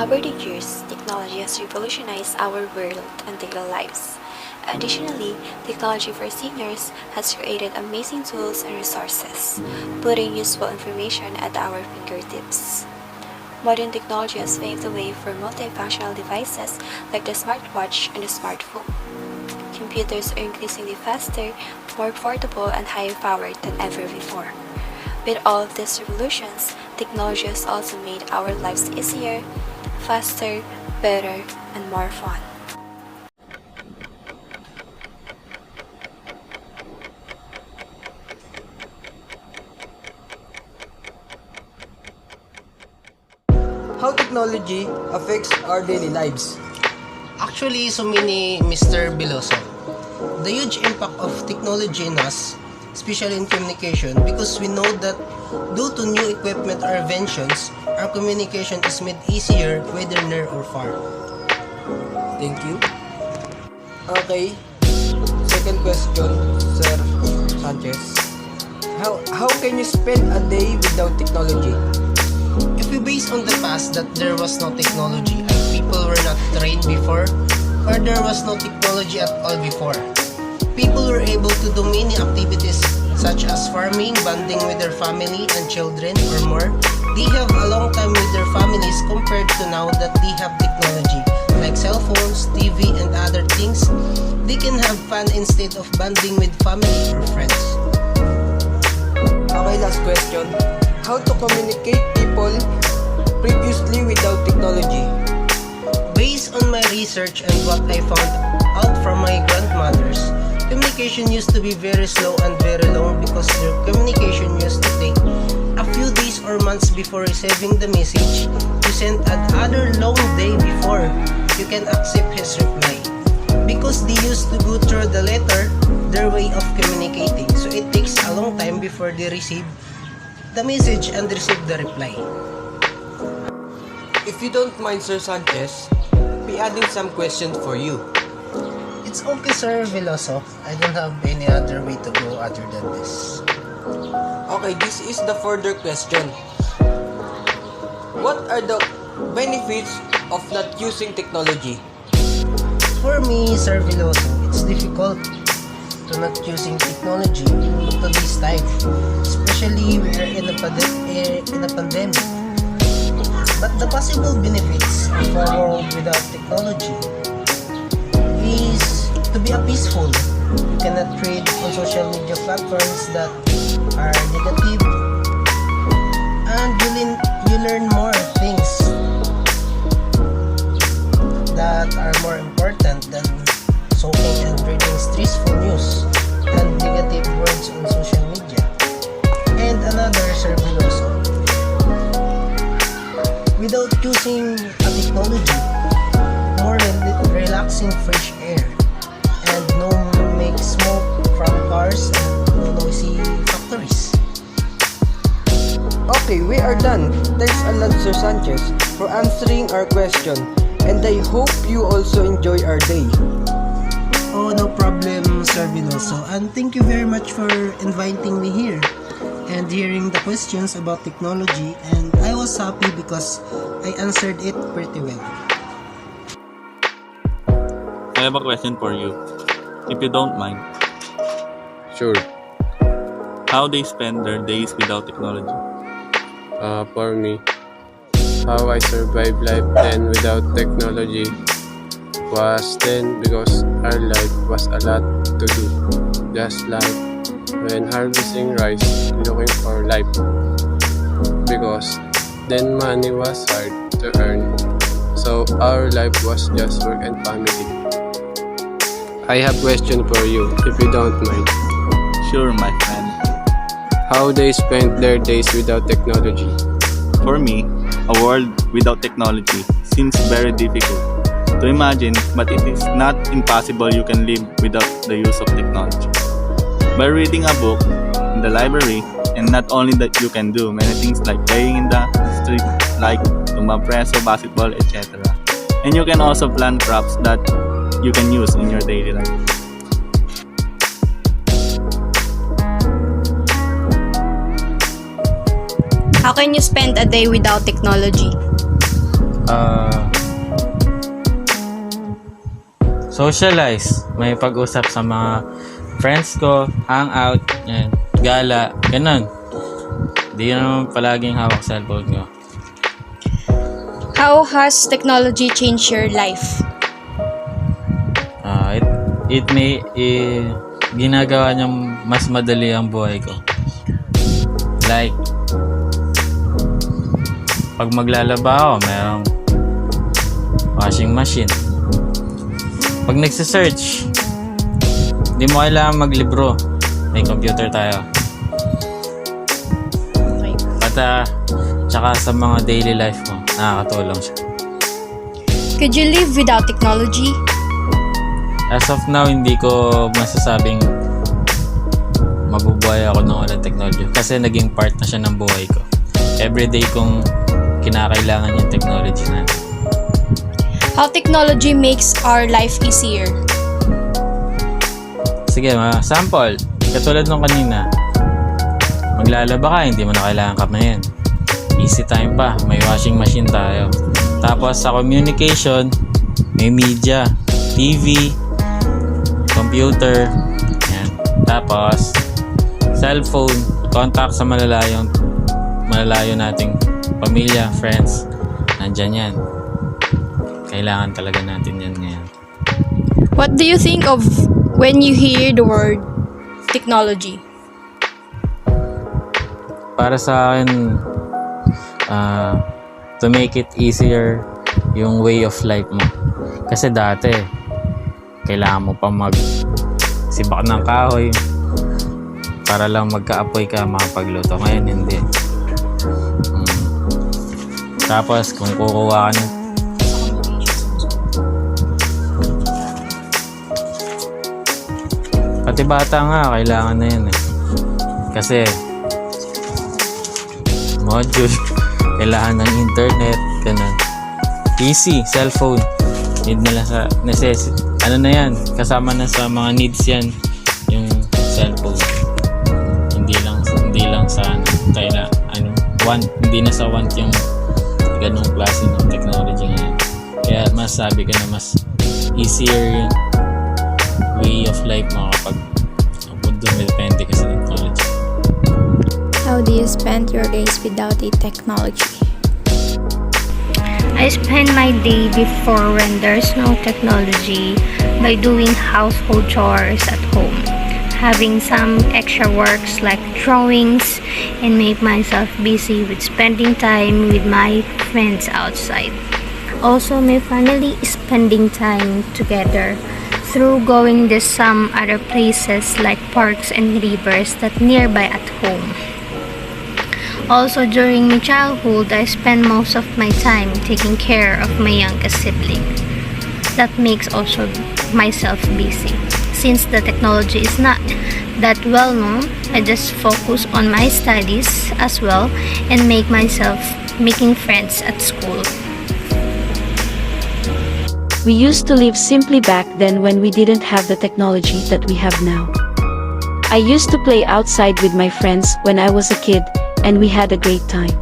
Over the years, technology has revolutionized our world and daily lives. Additionally, technology for seniors has created amazing tools and resources, putting useful information at our fingertips. Modern technology has paved the way for multifunctional devices like the smartwatch and the smartphone. Computers are increasingly faster, more portable, and higher powered than ever before. With all of these revolutions, technology has also made our lives easier, faster, better, and more fun. How technology affects our daily lives. Actually, so many Mr. Biloso. The huge impact of technology in us, especially in communication, because we know that due to new equipment or inventions, our communication is made easier whether near or far. Thank you. Okay. Second question, Sir Sanchez. How can you spend a day without technology? If we base on the past that there was no technology and people were not trained before, or there was no technology at all before, people were able to do many activities such as farming, bonding with their family and children or more. They have a long time with their families compared to now that they have technology like cell phones, TV, and other things. They can have fun instead of bonding with family or friends. Okay, last question. How to communicate people previously without technology? Based on my research and what I found out from my grandmothers, communication used to be very slow and very long because their communication used to take a few days or months before receiving the message. You sent another long day before you can accept his reply. Because they used to go through the letter, their way of communicating, so it takes a long time before they receive the message and receive the reply. If you don't mind, Sir Sanchez, be adding some questions for you. It's okay, Sir Veloso. I don't have any other way to go other than this. Okay, this is the further question. What are the benefits of not using technology? For me, Sir Veloso, it's difficult to not using technology in today's time, especially we are in a pandemic. But the possible benefits of a world without technology is to be a peaceful. You cannot trade on social media platforms that are negative, and you learn more things that are more important than soaking and reading stressful news and negative words on social media. And another, Sir Veloso, without using a technology, more relaxing fresh air, and no make smoke from cars and no noisy factories. Okay, we are done. Thanks a lot, Sir Sanchez, for answering our question. And I hope you also enjoy our day. Oh, no problem, Sir Veloso. And thank you very much for inviting me here and hearing the questions about technology. And I was happy because I answered it pretty well. I have a question for you, if you don't mind. Sure. How they spend their days without technology? For me, how I survive life then without technology was then because our life was a lot to do. Just like when harvesting rice, looking for life. Because then money was hard to earn. So our life was just work and family. I have question for you, if you don't mind. Sure, my friend. How they spend their days without technology? For me, a world without technology seems very difficult to imagine, but it is not impossible. You can live without the use of technology. By reading a book in the library, and not only that, you can do many things like playing in the street, like tumapreso, basketball, etc. And you can also plant crops that you can use in your daily life. How can you spend a day without technology? socialize, may pag-usap sa mga friends ko, hangout, yan, gala, ganun. Di naman palaging hawak cellphone ko. How has technology changed your life? Ginagawa niyang mas madali ang buhay ko. Like, pag maglalaba ako, mayroong washing machine. Pag nagsisearch, di mo kailangan maglibro. May computer tayo. Okay. Tsaka sa mga daily life mo, nakakatulong siya. Could you live without technology? As of now, hindi ko masasabing mabubuhay ako ng walang technology kasi naging part na siya ng buhay ko. Everyday kong kinakailangan yung technology na. How technology makes our life easier? Sige, sample. Katulad nung kanina. Maglalaba ka, hindi mo na kailangan kamayin. Easy time pa, may washing machine tayo. Tapos sa communication, may media, TV, computer, yan. Tapos cellphone, contact sa malayo nating pamilya, friends, nandyan yan. Kailangan talaga natin yan ngayon. What do you think of when you hear the word technology? Para sa akin, to make it easier yung way of life mo. Kasi dati, kailangan mo pa magsibak ng kahoy para lang magkaapoy ka makapagluto. Ngayon hindi. Tapos kung kukuha ka na pati bata nga kailangan na yan eh. Kasi module, kailangan ng internet, ganun. PC, cellphone, need nila sa necessity. Ano na yan, kasama na sa mga needs yan yung cellphone. Hindi lang sa hindi na sa want yung ganung klase ng technology ngayon. Kaya masabi ko na mas easier yung way of life mo kapag depende ka sa technology. How do you spend your days without a technology? I spend my day before when there's no technology by doing household chores at home, having some extra works like drawings, and make myself busy with spending time with my friends outside. Also, my family is spending time together through going to some other places like parks and rivers that nearby at home. Also, during my childhood, I spent most of my time taking care of my youngest sibling. That makes also myself busy. Since the technology is not that well known, I just focus on my studies as well and make myself making friends at school. We used to live simply back then when we didn't have the technology that we have now. I used to play outside with my friends when I was a kid, and we had a great time.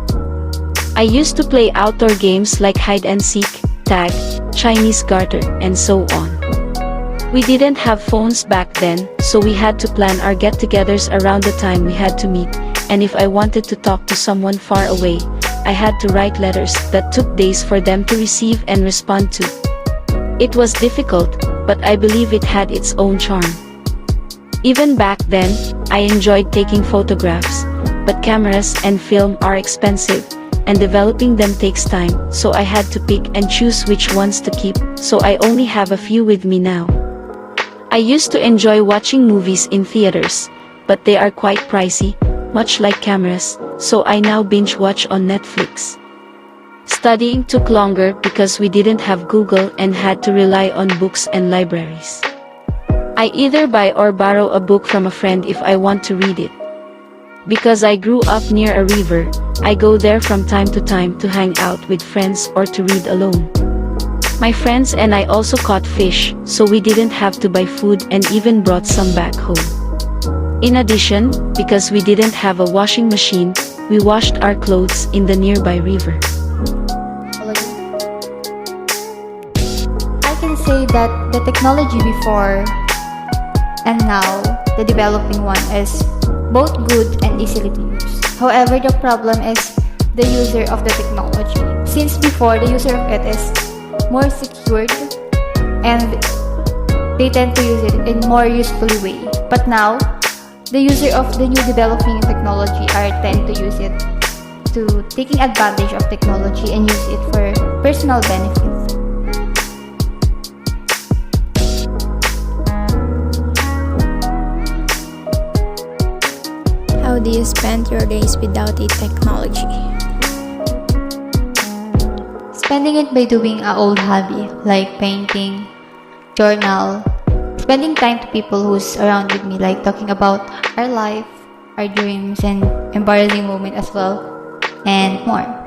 I used to play outdoor games like hide and seek, tag, Chinese garter, and so on. We didn't have phones back then, so we had to plan our get-togethers around the time we had to meet, and if I wanted to talk to someone far away, I had to write letters that took days for them to receive and respond to. It was difficult, but I believe it had its own charm. Even back then, I enjoyed taking photographs, but cameras and film are expensive, and developing them takes time, so I had to pick and choose which ones to keep, so I only have a few with me now. I used to enjoy watching movies in theaters, but they are quite pricey, much like cameras, so I now binge watch on Netflix. Studying took longer because we didn't have Google and had to rely on books and libraries. I either buy or borrow a book from a friend if I want to read it. Because I grew up near a river, I go there from time to hang out with friends or to read alone. My friends and I also caught fish, so we didn't have to buy food and even brought some back home. In addition, because we didn't have a washing machine, we washed our clothes in the nearby river. I can say that the technology before and now, the developing one, is both good and easily to use. However, the problem is the user of the technology. Since before, the user of it is more secured and they tend to use it in more useful way. But now, the user of the new developing technology are tend to use it to taking advantage of technology and use it for personal benefits. How do you spend your days without a technology? Spending it by doing a old hobby like painting, journal, spending time to people who's around with me, like talking about our life, our dreams, and embarrassing moment as well, and more.